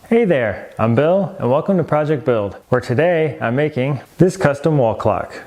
Hey there, I'm Bill and welcome to Project Build, where today I'm making this custom wall clock.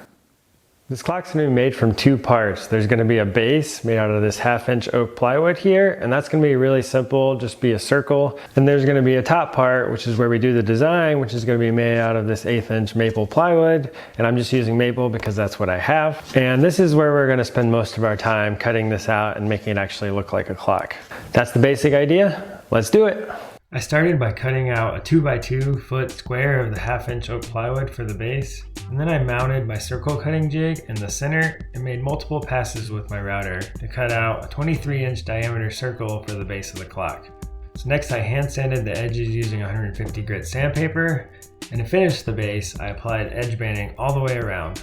This clock's going to be made from two parts. There's going to be a base made out of this 1/2-inch oak plywood here, and that's going to be really simple, just be a circle. Then there's going to be a top part, which is where we do the design, which is going to be made out of this 1/8-inch maple plywood, and I'm just using maple because that's what I have. And this is where we're going to spend most of our time cutting this out and making it actually look like a clock. That's the basic idea. Let's do it. I started by cutting out a 2x2 foot square of the 1/2-inch oak plywood for the base, and then I mounted my circle cutting jig in the center and made multiple passes with my router to cut out a 23-inch diameter circle for the base of the clock. So next I hand sanded the edges using 150 grit sandpaper, and to finish the base I applied edge banding all the way around.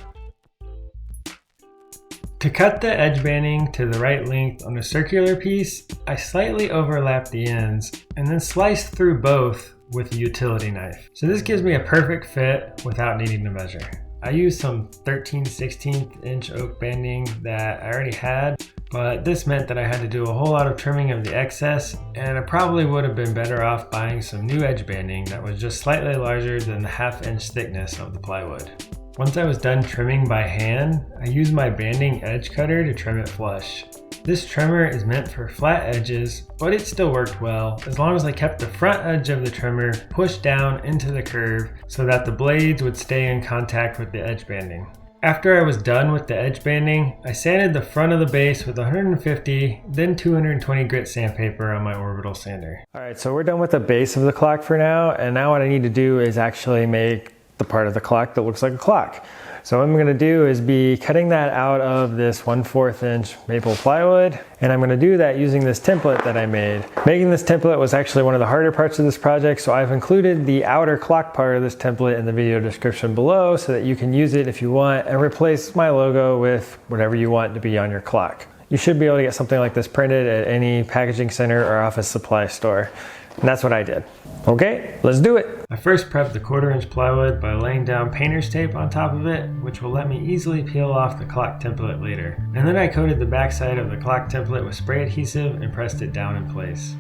To cut the edge banding to the right length on a circular piece, I slightly overlap the ends and then slice through both with a utility knife. So this gives me a perfect fit without needing to measure. I used some 13/16 inch oak banding that I already had, but this meant that I had to do a whole lot of trimming of the excess, and I probably would have been better off buying some new edge banding that was just slightly larger than the 1/2-inch thickness of the plywood. Once I was done trimming by hand, I used my banding edge cutter to trim it flush. This trimmer is meant for flat edges, but it still worked well as long as I kept the front edge of the trimmer pushed down into the curve so that the blades would stay in contact with the edge banding. After I was done with the edge banding, I sanded the front of the base with 150, then 220 grit sandpaper on my orbital sander. Alright, so we're done with the base of the clock for now, and now what I need to do is actually make the part of the clock that looks like a clock. So what I'm going to do is be cutting that out of this 1/4 inch maple plywood, and I'm going to do that using this template that I made. Making this template was actually one of the harder parts of this project, so I've included the outer clock part of this template in the video description below so that you can use it if you want and replace my logo with whatever you want to be on your clock. You should be able to get something like this printed at any packaging center or office supply store. And that's what I did. Okay, let's do it. I first prepped the 1/4 inch plywood by laying down painter's tape on top of it, which will let me easily peel off the clock template later. And then I coated the backside of the clock template with spray adhesive and pressed it down in place.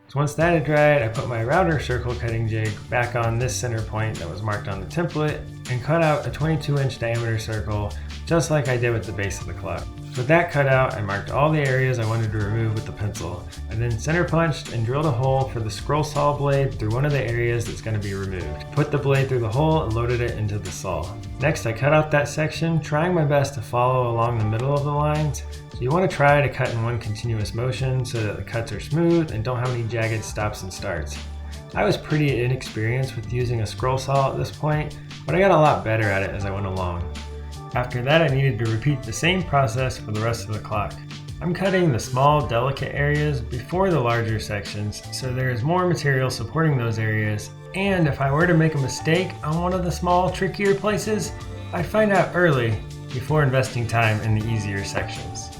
So once that had dried, I put my router circle cutting jig back on this center point that was marked on the template and cut out a 22-inch diameter circle, just like I did with the base of the clock. With that cut out, I marked all the areas I wanted to remove with the pencil. I then center punched and drilled a hole for the scroll saw blade through one of the areas that's going to be removed. Put the blade through the hole and loaded it into the saw. Next, I cut out that section, trying my best to follow along the middle of the lines. So you want to try to cut in one continuous motion so that the cuts are smooth and don't have any jagged stops and starts. I was pretty inexperienced with using a scroll saw at this point, but I got a lot better at it as I went along. After that, I needed to repeat the same process for the rest of the clock. I'm cutting the small, delicate areas before the larger sections, so there is more material supporting those areas, and if I were to make a mistake on one of the small, trickier places, I'd find out early before investing time in the easier sections.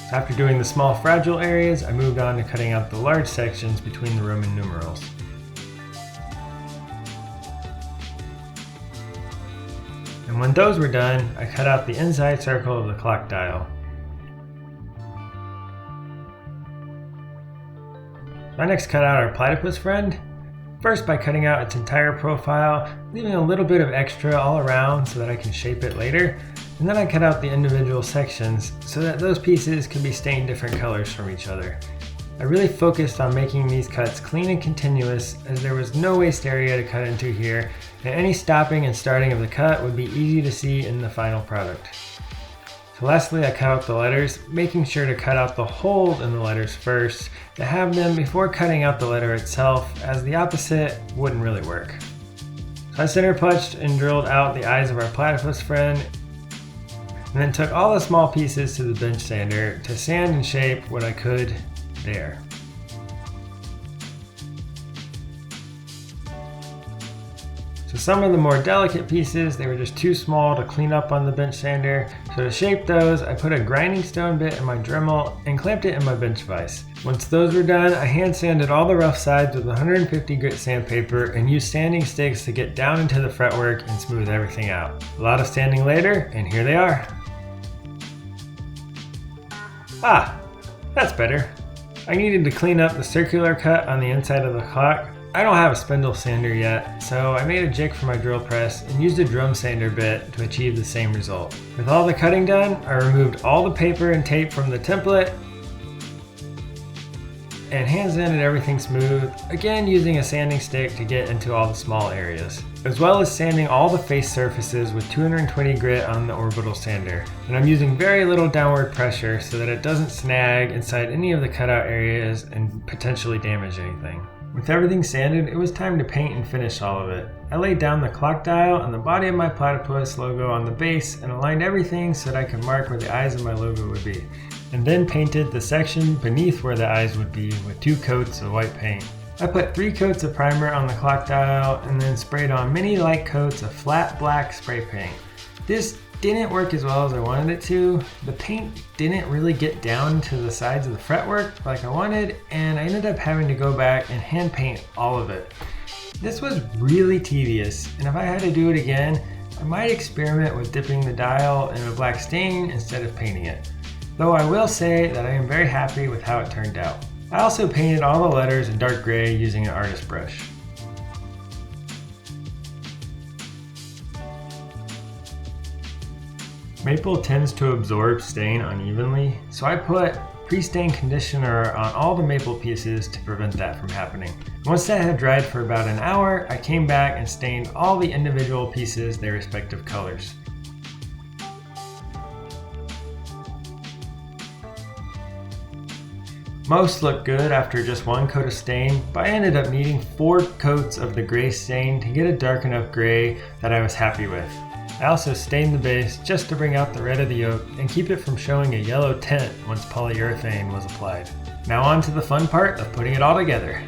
So after doing the small, fragile areas, I moved on to cutting out the large sections between the Roman numerals. And when those were done, I cut out the inside circle of the clock dial. So I next cut out our platypus friend, first by cutting out its entire profile, leaving a little bit of extra all around so that I can shape it later, and then I cut out the individual sections so that those pieces can be stained different colors from each other. I really focused on making these cuts clean and continuous, as there was no waste area to cut into here, and any stopping and starting of the cut would be easy to see in the final product. So lastly, I cut out the letters, making sure to cut out the holes in the letters first to have them before cutting out the letter itself, as the opposite wouldn't really work. So I center punched and drilled out the eyes of our platypus friend, and then took all the small pieces to the bench sander to sand and shape what I could there. So some of the more delicate pieces, they were just too small to clean up on the bench sander. So to shape those, I put a grinding stone bit in my Dremel and clamped it in my bench vise. Once those were done, I hand sanded all the rough sides with 150 grit sandpaper and used sanding sticks to get down into the fretwork and smooth everything out. A lot of sanding later, and here they are. Ah, that's better. I needed to clean up the circular cut on the inside of the clock. I don't have a spindle sander yet, so I made a jig for my drill press and used a drum sander bit to achieve the same result. With all the cutting done, I removed all the paper and tape from the template and hand sanded everything smooth, again using a sanding stick to get into all the small areas, as well as sanding all the face surfaces with 220 grit on the orbital sander. And I'm using very little downward pressure so that it doesn't snag inside any of the cutout areas and potentially damage anything. With everything sanded, it was time to paint and finish all of it. I laid down the clock dial and the body of my platypus logo on the base and aligned everything so that I could mark where the eyes of my logo would be, and then painted the section beneath where the eyes would be with 2 coats of white paint. I put 3 coats of primer on the clock dial and then sprayed on many light coats of flat black spray paint. This didn't work as well as I wanted it to. The paint didn't really get down to the sides of the fretwork like I wanted, and I ended up having to go back and hand paint all of it. This was really tedious, and if I had to do it again, I might experiment with dipping the dial in a black stain instead of painting it. Though I will say that I am very happy with how it turned out. I also painted all the letters in dark gray using an artist brush. Maple tends to absorb stain unevenly, so I put pre-stain conditioner on all the maple pieces to prevent that from happening. Once that had dried for about an hour, I came back and stained all the individual pieces their respective colors. Most looked good after just 1 coat of stain, but I ended up needing 4 coats of the gray stain to get a dark enough gray that I was happy with. I also stained the base just to bring out the red of the yolk and keep it from showing a yellow tint once polyurethane was applied. Now on to the fun part of putting it all together.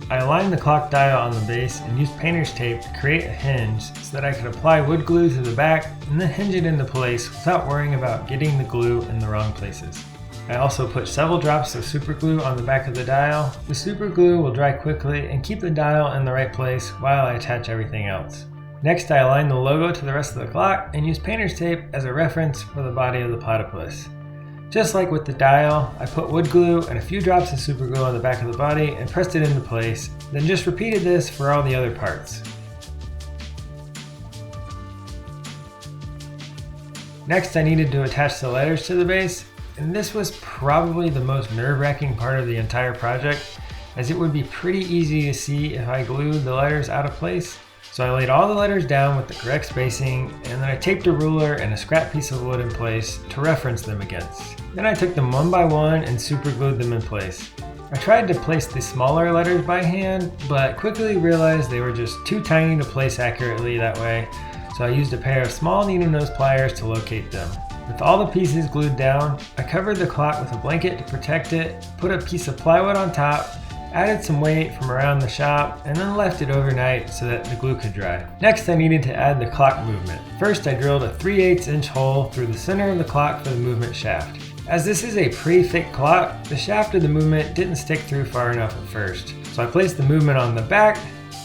I aligned the clock dial on the base and used painter's tape to create a hinge so that I could apply wood glue to the back and then hinge it into place without worrying about getting the glue in the wrong places. I also put several drops of super glue on the back of the dial. The super glue will dry quickly and keep the dial in the right place while I attach everything else. Next, I aligned the logo to the rest of the clock and used painter's tape as a reference for the body of the platypus. Just like with the dial, I put wood glue and a few drops of super glue on the back of the body and pressed it into place, then just repeated this for all the other parts. Next, I needed to attach the letters to the base, and this was probably the most nerve-wracking part of the entire project, as it would be pretty easy to see if I glued the letters out of place. So I laid all the letters down with the correct spacing, and then I taped a ruler and a scrap piece of wood in place to reference them against. Then I took them one by one and super glued them in place. I tried to place the smaller letters by hand, but quickly realized they were just too tiny to place accurately that way, so I used a pair of small needle nose pliers to locate them. With all the pieces glued down, I covered the clock with a blanket to protect it, put a piece of plywood on top, added some weight from around the shop, and then left it overnight so that the glue could dry. Next, I needed to add the clock movement. First, I drilled a 3/8 inch hole through the center of the clock for the movement shaft. As this is a pretty thick clock, the shaft of the movement didn't stick through far enough at first. So I placed the movement on the back,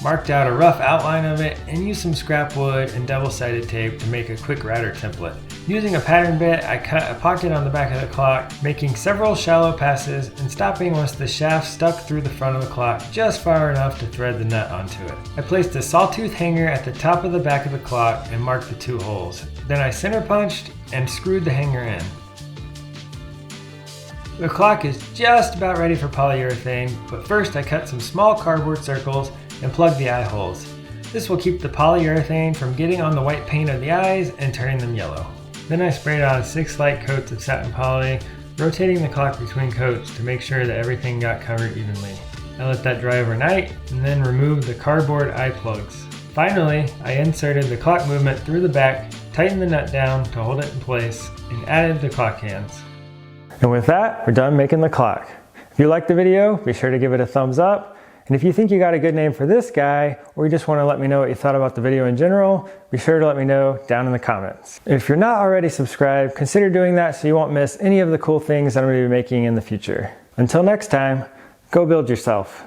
marked out a rough outline of it, and used some scrap wood and double-sided tape to make a quick router template. Using a pattern bit, I cut a pocket on the back of the clock, making several shallow passes and stopping once the shaft stuck through the front of the clock just far enough to thread the nut onto it. I placed a sawtooth hanger at the top of the back of the clock and marked the 2 holes. Then I center punched and screwed the hanger in. The clock is just about ready for polyurethane, but first I cut some small cardboard circles and plugged the eye holes. This will keep the polyurethane from getting on the white paint of the eyes and turning them yellow. Then I sprayed on 6 light coats of satin poly, rotating the clock between coats to make sure that everything got covered evenly. I let that dry overnight and then removed the cardboard eye plugs. Finally, I inserted the clock movement through the back, tightened the nut down to hold it in place, and added the clock hands. And with that, we're done making the clock. If you liked the video, be sure to give it a thumbs up. And if you think you got a good name for this guy, or you just want to let me know what you thought about the video in general, be sure to let me know down in the comments. If you're not already subscribed, consider doing that so you won't miss any of the cool things that I'm going to be making in the future. Until next time, go build yourself.